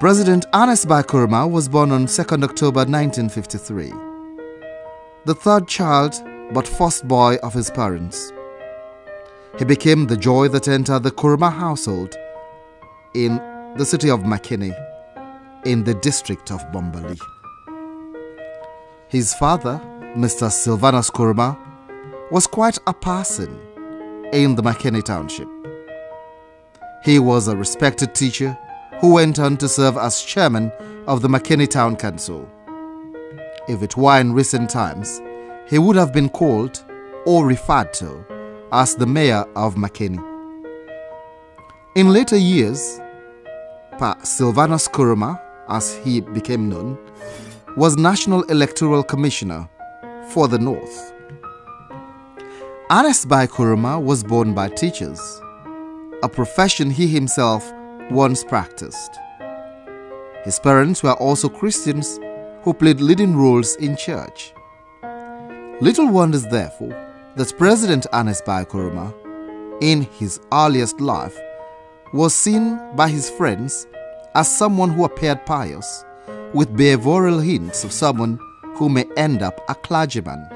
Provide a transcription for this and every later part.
President Ernest Koroma was born on 2nd October 1953, the third child but first boy of his parents. He became the joy that entered the Koroma household in the city of Makeni, in the district of Bombali. His father, Mr. Sylvanus Koroma, was quite a person in the Makeni township. He was a respected teacher who went on to serve as chairman of the Makeni Town Council. If it were in recent times, he would have been called or referred to as the mayor of Makeni. In later years, Pa Sylvanus Koroma, as he became known, was National Electoral Commissioner for the North. Ernest Koroma was born by teachers, a profession he himself once practiced. His parents were also Christians who played leading roles in church. Little wonders, therefore, that President Ernest Koroma, in his earliest life, was seen by his friends as someone who appeared pious, with behavioral hints of someone who may end up a clergyman.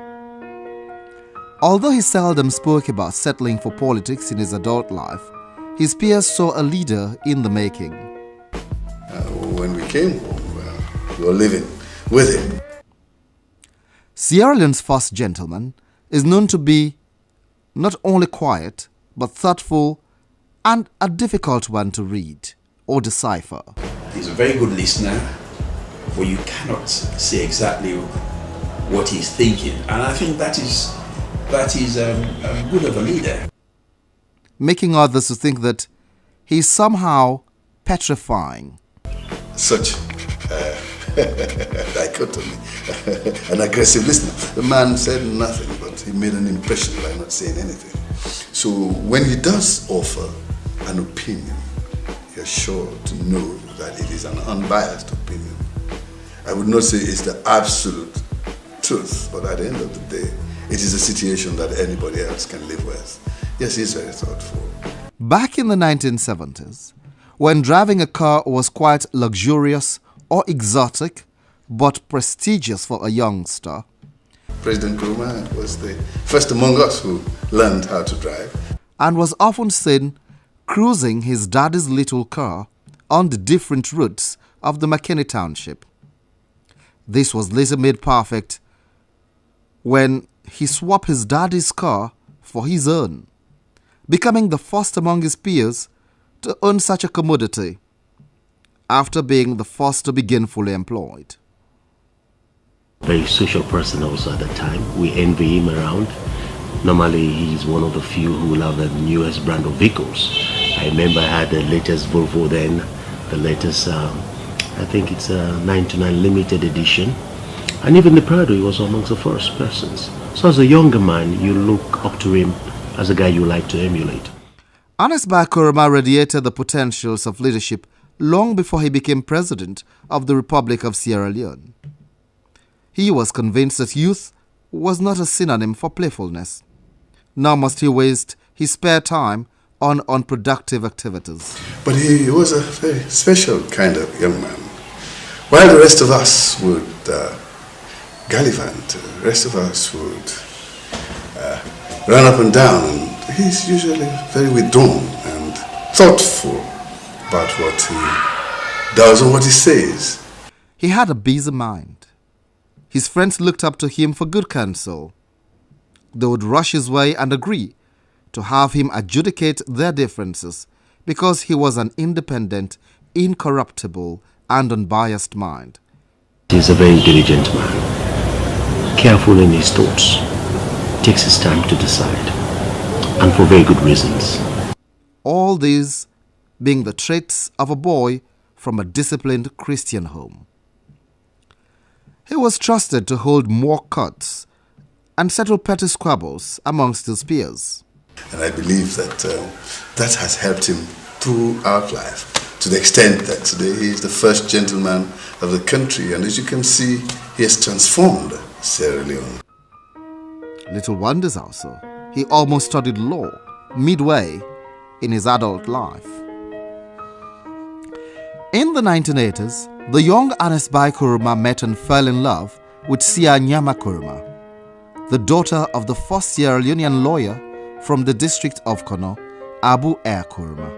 Although he seldom spoke about settling for politics in his adult life, his peers saw a leader in the making. When we came home, we were living with him. Sierra Leone's first gentleman is known to be not only quiet, but thoughtful and a difficult one to read or decipher. He's a very good listener, but you cannot say exactly what he's thinking. And I think that is good of a leader. Making others to think that he's somehow petrifying. Such dichotomy, an aggressive listener. The man said nothing, but he made an impression by not saying anything. So when he does offer an opinion, you're sure to know that it is an unbiased opinion. I would not say it's the absolute truth, but at the end of the day, it is a situation that anybody else can live with. Yes, he's very thoughtful. Back in the 1970s, when driving a car was quite luxurious or exotic, but prestigious for a youngster, President Koroma was the first among us who learned how to drive, and was often seen cruising his daddy's little car on the different routes of the Makeni township. This was later made perfect when he swapped his daddy's car for his own, becoming the first among his peers to own such a commodity, after being the first to begin fully employed. Very social person also at the time. We envy him around. Normally he's one of the few who will have the newest brand of vehicles. I remember I had the latest Volvo then, the latest, I think it's a 929 limited edition. And even the Prado, he was amongst the first persons. So as a younger man, you look up to him as a guy you like to emulate. Ernest Koroma radiated the potentials of leadership long before he became president of the Republic of Sierra Leone. He was convinced that youth was not a synonym for playfulness, nor must he waste his spare time on unproductive activities. But he was a very special kind of young man. While the rest of us would gallivant, the rest of us would run up and down, and he's usually very withdrawn and thoughtful about what he does and what he says. He had a busy mind. His friends looked up to him for good counsel. They would rush his way and agree to have him adjudicate their differences because he was an independent, incorruptible, and unbiased mind. He is a very diligent man, careful in his thoughts, takes his time to decide, and for very good reasons. All these being the traits of a boy from a disciplined Christian home. He was trusted to hold mock courts and settle petty squabbles amongst his peers. And I believe that that has helped him throughout life, to the extent that today he is the first gentleman of the country, and as you can see, he has transformed Sierra Leone. Little wonders also, he almost studied law midway in his adult life. In the 1980s, the young Ernest Koroma met and fell in love with Sia Nyama Koroma, the daughter of the first Sierra Leonean lawyer from the district of Kono, Abu Air Koroma.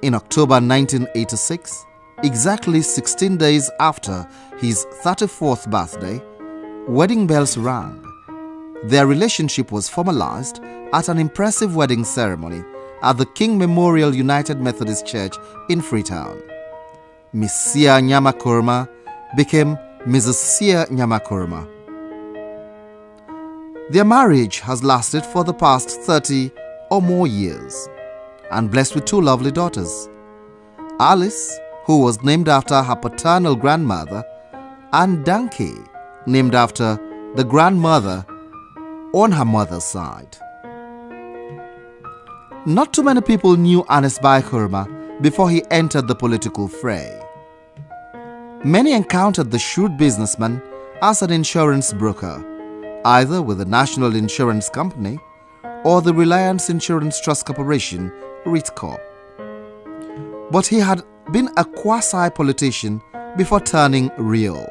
In October 1986, exactly 16 days after his 34th birthday, wedding bells rang. Their relationship was formalized at an impressive wedding ceremony at the King Memorial United Methodist Church in Freetown. Miss Sia Nyama Koroma became Mrs. Sia Nyama Koroma. Their marriage has lasted for the past 30 or more years and blessed with two lovely daughters, Alice, who was named after her paternal grandmother, and Danke, named after the grandmother on her mother's side. Not too many people knew Ernest Koroma before he entered the political fray. Many encountered the shrewd businessman as an insurance broker, either with the National Insurance Company or the Reliance Insurance Trust Corporation, RITCORP. But he had been a quasi-politician before turning real.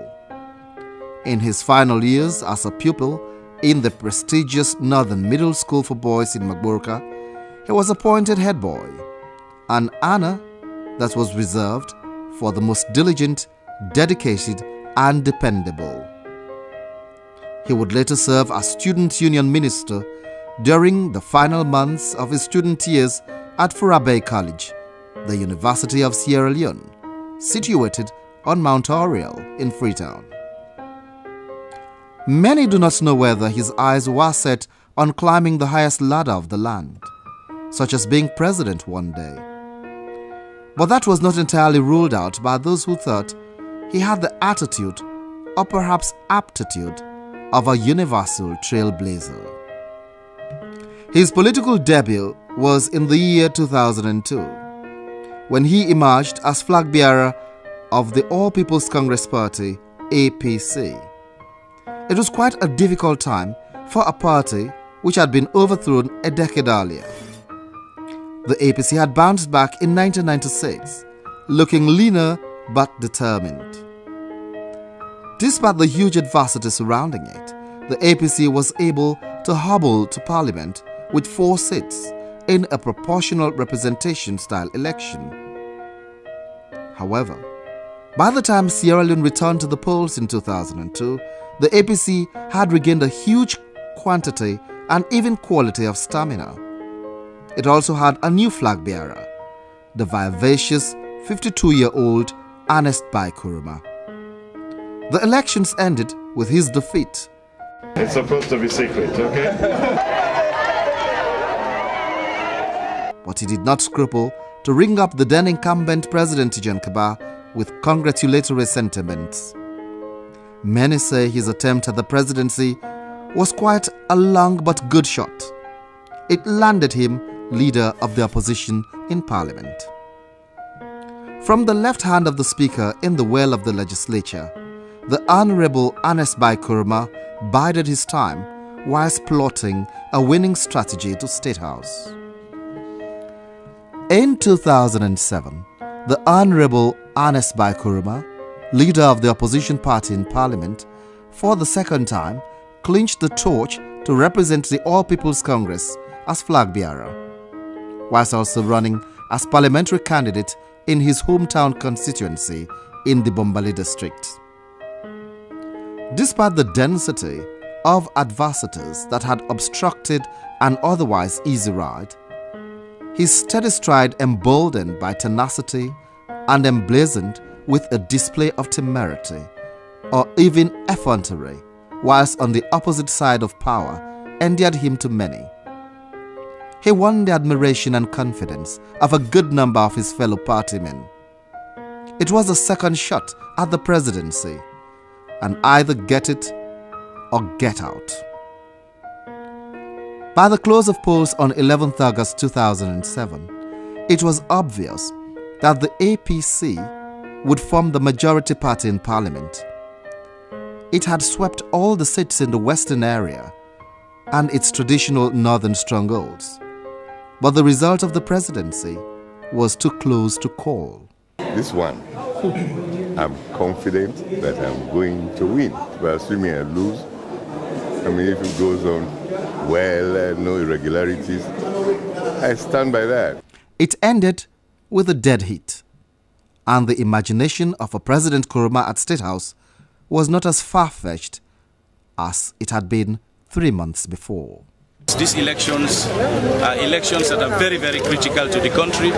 In his final years as a pupil in the prestigious Northern Middle School for Boys in Magburka, he was appointed head boy, an honor that was reserved for the most diligent, dedicated, and dependable. He would later serve as student union minister during the final months of his student years at Furabe College, the University of Sierra Leone, situated on Mount Oriel in Freetown. Many do not know whether his eyes were set on climbing the highest ladder of the land, such as being president one day. But that was not entirely ruled out by those who thought he had the attitude, or perhaps aptitude, of a universal trailblazer. His political debut was in the year 2002, when he emerged as flag bearer of the All People's Congress Party, APC. It was quite a difficult time for a party which had been overthrown a decade earlier. The APC had bounced back in 1996, looking leaner but determined. Despite the huge adversity surrounding it, the APC was able to hobble to Parliament with 4 seats in a proportional representation style election. However, by the time Sierra Leone returned to the polls in 2002, the APC had regained a huge quantity and even quality of stamina. It also had a new flag bearer, the vivacious 52-year-old Ernest Koroma. The elections ended with his defeat. It's supposed to be secret, okay? But he did not scruple to ring up the then incumbent President Tijan Kaba with congratulatory sentiments. Many say his attempt at the presidency was quite a long but good shot. It landed him leader of the opposition in Parliament. From the left hand of the Speaker in the well of the legislature, the Honorable Ernest Koroma bided his time whilst plotting a winning strategy to State House. In 2007, the Honorable Ernest Koroma, leader of the opposition party in Parliament, for the second time clinched the torch to represent the All People's Congress as flag bearer, whilst also running as parliamentary candidate in his hometown constituency in the Bombali district. Despite the density of adversities that had obstructed an otherwise easy ride, his steady stride emboldened by tenacity and emblazoned with a display of temerity or even effrontery, whilst on the opposite side of power, endeared him to many. He won the admiration and confidence of a good number of his fellow partymen. It was a second shot at the presidency, and either get it or get out. By the close of polls on 11th August 2007, it was obvious that the APC would form the majority party in parliament. It had swept all the seats in the western area and its traditional northern strongholds, but the result of the presidency was too close to call. This one, I'm confident that I'm going to win. But assuming I lose, I mean, if it goes on well, no irregularities, I stand by that. It ended with a dead heat, and the imagination of a President Koroma at State House was not as far-fetched as it had been 3 months before. These elections are elections that are very, very critical to the country,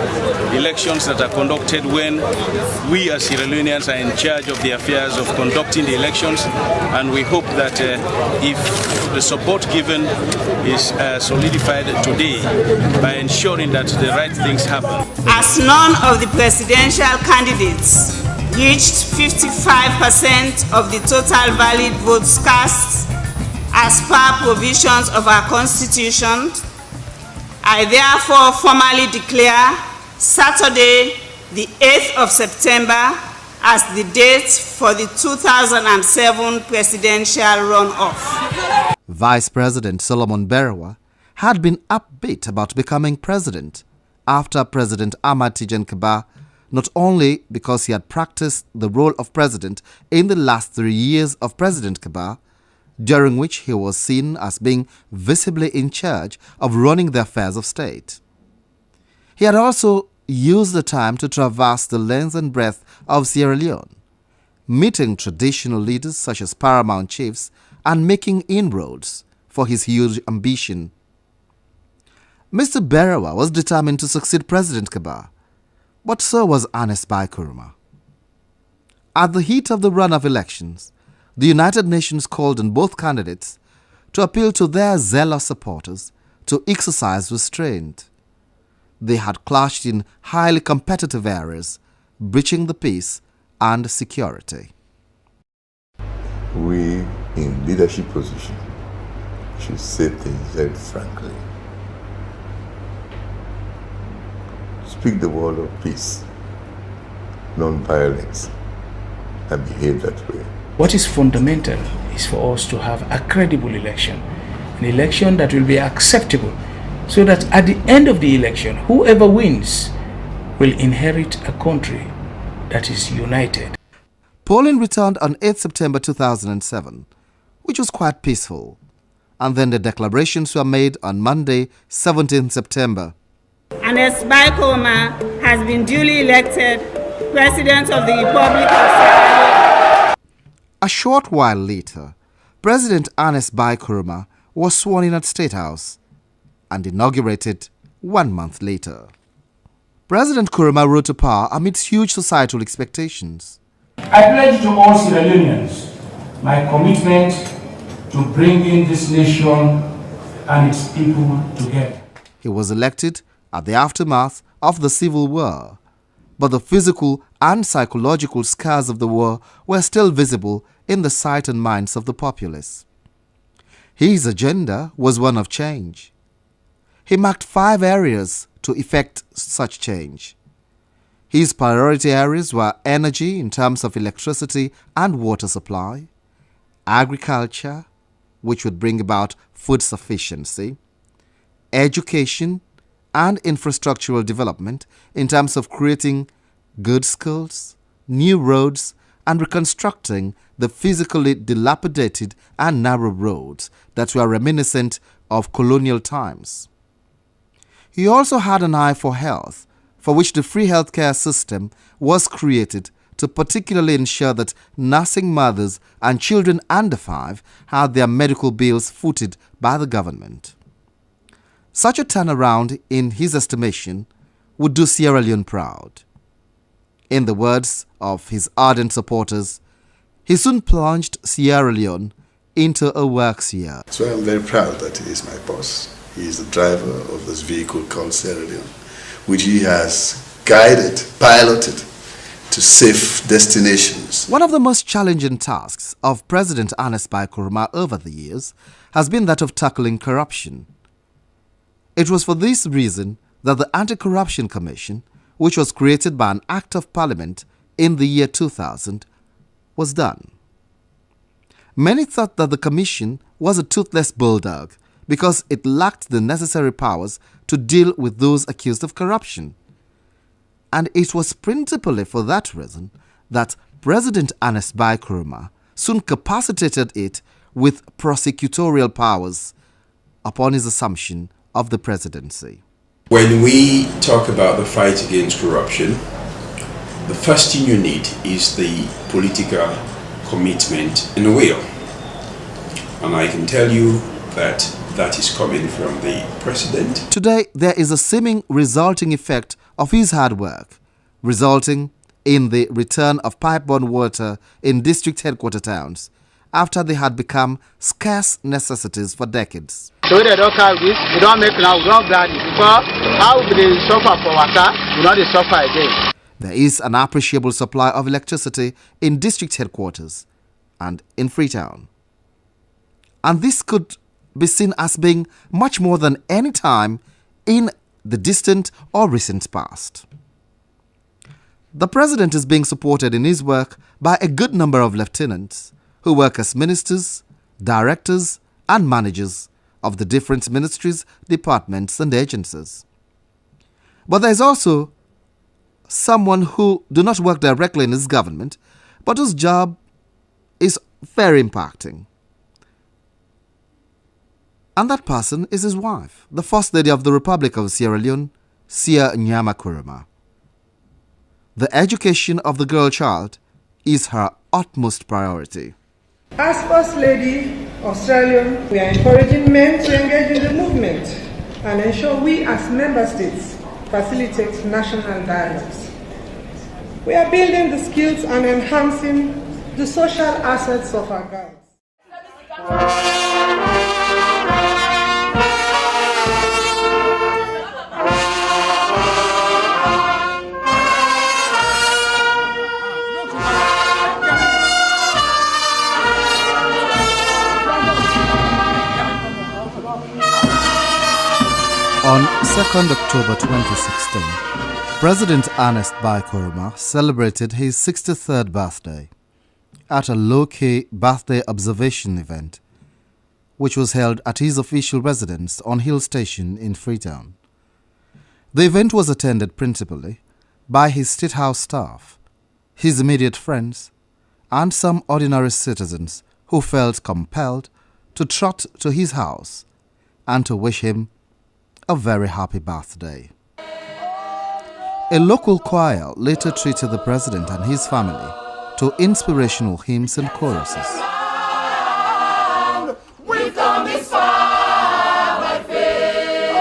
elections that are conducted when we as Sierra Leoneans are in charge of the affairs of conducting the elections, and we hope that if the support given is solidified today by ensuring that the right things happen. As none of the presidential candidates reached 55% of the total valid votes cast, as per provisions of our Constitution, I therefore formally declare Saturday, the 8th of September, as the date for the 2007 presidential runoff. Vice President Solomon Berewa had been upbeat about becoming president after President Ahmad Tijan Kaba, not only because he had practiced the role of president in the last 3 years of President Kaba, during which he was seen as being visibly in charge of running the affairs of state. He had also used the time to traverse the length and breadth of Sierra Leone, meeting traditional leaders such as paramount chiefs and making inroads for his huge ambition. Mr. Berewa was determined to succeed President Kaba, but so was Ernest by Koroma. At the heat of the run-off elections, the United Nations called on both candidates to appeal to their zealous supporters to exercise restraint. They had clashed in highly competitive areas, breaching the peace and security. We in leadership position should say things very frankly. Speak the word of peace, non-violence, and behave that way. What is fundamental is for us to have a credible election, an election that will be acceptable, so that at the end of the election, whoever wins will inherit a country that is united. Polling returned on 8 September 2007, which was quite peaceful, and then the declarations were made on Monday, 17 September. Ernest by Koroma has been duly elected President of the Republic of Sierra Leone. A short while later, President Ernest by Koroma was sworn in at State House and inaugurated 1 month later. President Koroma rose to power amidst huge societal expectations. I pledge to all Sierra Leoneans my commitment to bringing this nation and its people together. He was elected at the aftermath of the Civil War, but the physical and psychological scars of the war were still visible in the sight and minds of the populace. His agenda was one of change. He marked 5 areas to effect such change. His priority areas were energy in terms of electricity and water supply, agriculture, which would bring about food sufficiency, education and infrastructural development in terms of creating good schools, new roads, and reconstructing the physically dilapidated and narrow roads that were reminiscent of colonial times. He also had an eye for health, for which the free healthcare system was created to particularly ensure that nursing mothers and children under 5 had their medical bills footed by the government. Such a turnaround, in his estimation, would do Sierra Leone proud. In the words of his ardent supporters, he soon plunged Sierra Leone into a works year. So I'm very proud that he is my boss. He is the driver of this vehicle called Sierra Leone, which he has guided, piloted to safe destinations. One of the most challenging tasks of President Ernest Koroma over the years has been that of tackling corruption. It was for this reason that the Anti-Corruption Commission, which was created by an Act of Parliament in the year 2000, was done. Many thought that the commission was a toothless bulldog because it lacked the necessary powers to deal with those accused of corruption. And it was principally for that reason that President Ernest Koroma soon capacitated it with prosecutorial powers upon his assumption of the presidency. When we talk about the fight against corruption, the first thing you need is the political commitment and will. And I can tell you that that is coming from the president. Today, there is a seeming resulting effect of his hard work, resulting in the return of pipe-borne water in district headquarter towns after they had become scarce necessities for decades. So they don't have this, we don't make now, we don't grant it, because how will they suffer for water, we not suffer again. There is an appreciable supply of electricity in district headquarters and in Freetown. And this could be seen as being much more than any time in the distant or recent past. The president is being supported in his work by a good number of lieutenants who work as ministers, directors, and managers of the different ministries, departments, and agencies. But there is also someone who do not work directly in his government, but whose job is very impacting. And that person is his wife, the First Lady of the Republic of Sierra Leone, Sia Nyama Koroma. The education of the girl child is her utmost priority. As First Lady of Sierra Leone, we are encouraging men to engage in the movement and ensure we as member states facilitate national dialogues. We are building the skills and enhancing the social assets of our girls. On 2nd October 2016, President Ernest Koroma celebrated his 63rd birthday at a low-key birthday observation event, which was held at his official residence on Hill Station in Freetown. The event was attended principally by his State House staff, his immediate friends, and some ordinary citizens who felt compelled to trot to his house and to wish him a very happy birthday. A local choir later treated the president and his family to inspirational hymns and choruses. We've come this far by faith.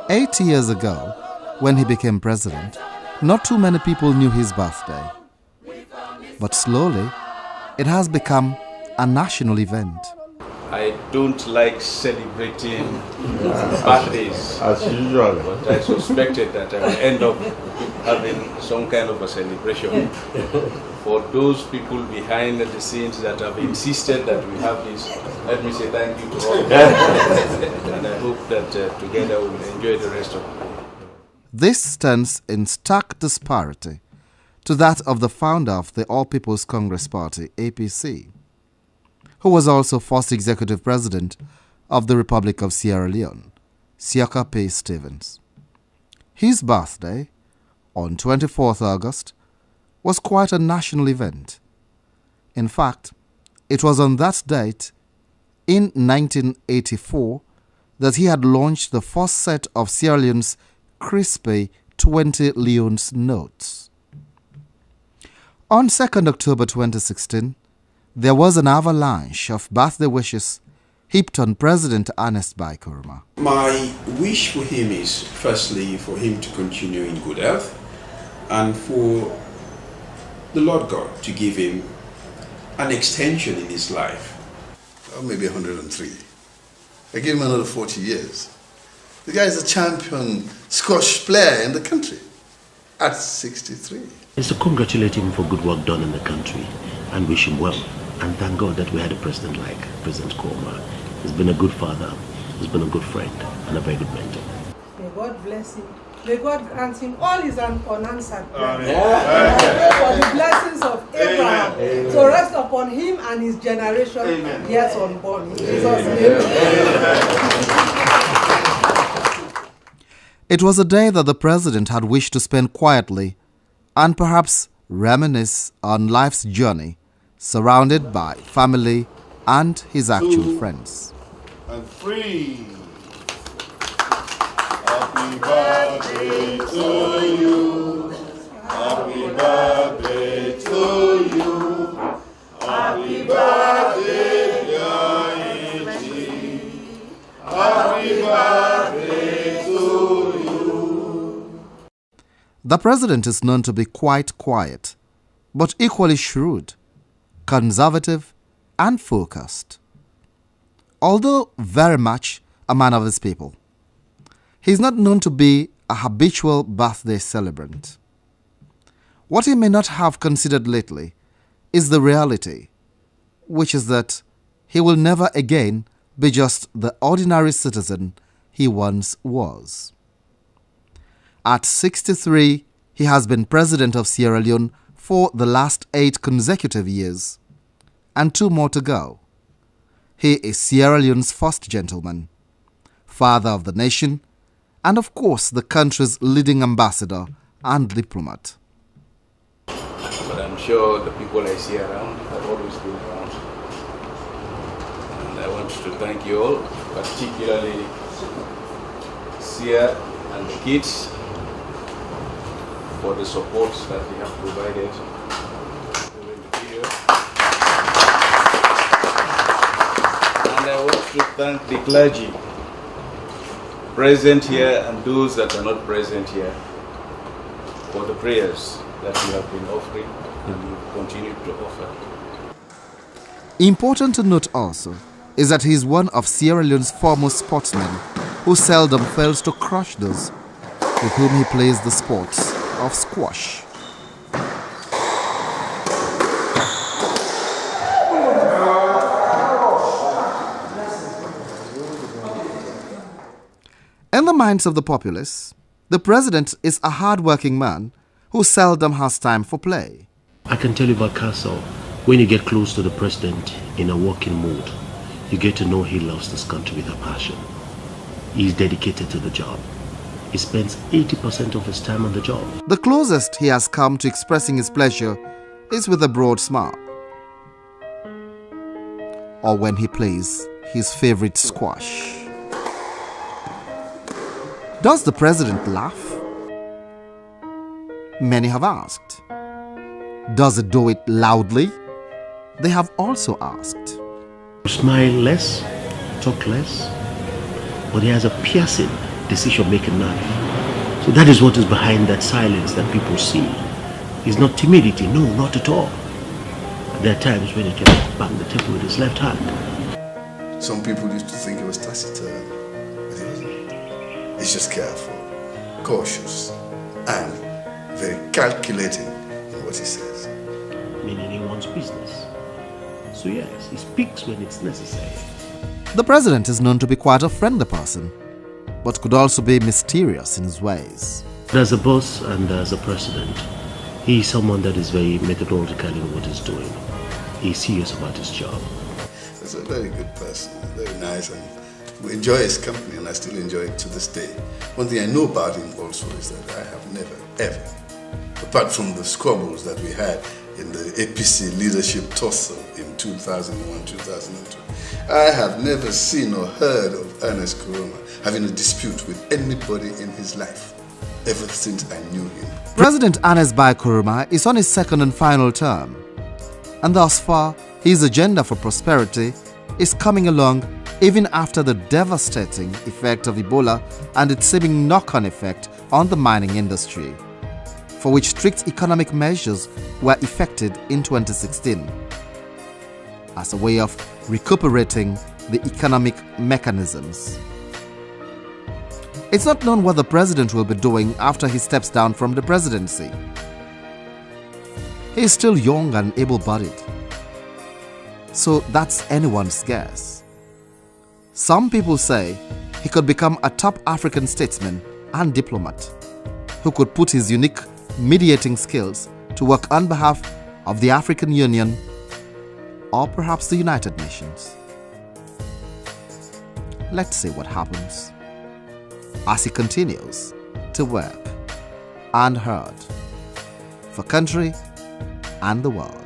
8 years ago, when he became president, not too many people knew his birthday. But slowly, it has become a national event. I don't like celebrating birthdays. As usual. But I suspected that I will end up having some kind of a celebration. For those people behind the scenes that have insisted that we have this, let me say thank you to all of them. And I hope that together we will enjoy the rest of the day. This stands in stark disparity to that of the founder of the All People's Congress Party, APC, who was also first executive president of the Republic of Sierra Leone, Siaka P. Stevens. His birthday, on 24th August, was quite a national event. In fact, it was on that date, in 1984, that he had launched the first set of Sierra Leone's crispy 20 Leone's notes. On 2nd October 2016, there was an avalanche of birthday wishes heaped on President Ernest by Koroma. My wish for him is, firstly, for him to continue in good health and for the Lord God to give him an extension in his life. Maybe 103. I give him another 40 years. The guy is a champion squash player in the country at 63. It's to congratulate him for good work done in the country and wish him well. And thank God that we had a president like President Koroma. He's been a good father, he's been a good friend, and a very good mentor. May God bless him. May God grant him all his unanswered prayers. For the blessings of Abraham to rest upon him and his generation yet unborn. In Jesus' name. It was a day that the president had wished to spend quietly and perhaps reminisce on life's journey, surrounded by family and his actual friends. And free. Happy birthday to you. Happy birthday to you. Happy birthday, dear Iti. Happy birthday to you. The president is known to be quite quiet, but equally shrewd, conservative, and focused. Although very much a man of his people, he is not known to be a habitual birthday celebrant. What he may not have considered lately is the reality, which is that he will never again be just the ordinary citizen he once was. At 63, he has been president of Sierra Leone for the last 8 consecutive years, and 2 more to go. He is Sierra Leone's first gentleman, father of the nation, and of course the country's leading ambassador and diplomat. But I'm sure the people I see around have always been around. And I want to thank you all, particularly Sia and the kids, for the support that they have provided during the period. And I want to thank the clergy present here and those that are not present here for the prayers that you have been offering and you continue to offer. Important to note also is that he is one of Sierra Leone's foremost sportsmen who seldom fails to crush those with whom he plays the sports of squash. In the minds of the populace, the president is a hard-working man who seldom has time for play. I can tell you about Castle, when you get close to the president in a working mood, you get to know he loves this country with a passion. He's dedicated to the job. He spends 80% of his time on the job. The closest he has come to expressing his pleasure is with a broad smile, or when he plays his favorite squash. Does the president laugh? Many have asked. Does he do it loudly? They have also asked. Smile less, talk less, but he has a piercing decision-making knife. So that is what is behind that silence that people see. It's not timidity, no, not at all. There are times when he can bang the table with his left hand. Some people used to think he was taciturn, but he wasn't. He's just careful, cautious, and very calculating in what he says. Meaning he wants business. So yes, he speaks when it's necessary. The president is known to be quite a friendly person, but could also be mysterious in his ways. As a boss and as a president, he is someone that is very methodological in what he's doing. He's serious about his job. He's a very good person, very nice, and we enjoy his company, and I still enjoy it to this day. One thing I know about him also is that I have never, ever, apart from the squabbles that we had in the APC leadership tussle in 2001, 2002, I have never seen or heard of Ernest Koroma having a dispute with anybody in his life, ever since I knew him. President Ernest Bai Koroma is on his second and final term, and thus far, his agenda for prosperity is coming along even after the devastating effect of Ebola and its seeming knock-on effect on the mining industry, for which strict economic measures were effected in 2016 as a way of recuperating the economic mechanisms. It's not known what the president will be doing after he steps down from the presidency. He is still young and able-bodied, so that's anyone's guess. Some people say he could become a top African statesman and diplomat who could put his unique mediating skills to work on behalf of the African Union or perhaps the United Nations. Let's see what happens as he continues to work and hard for country and the world.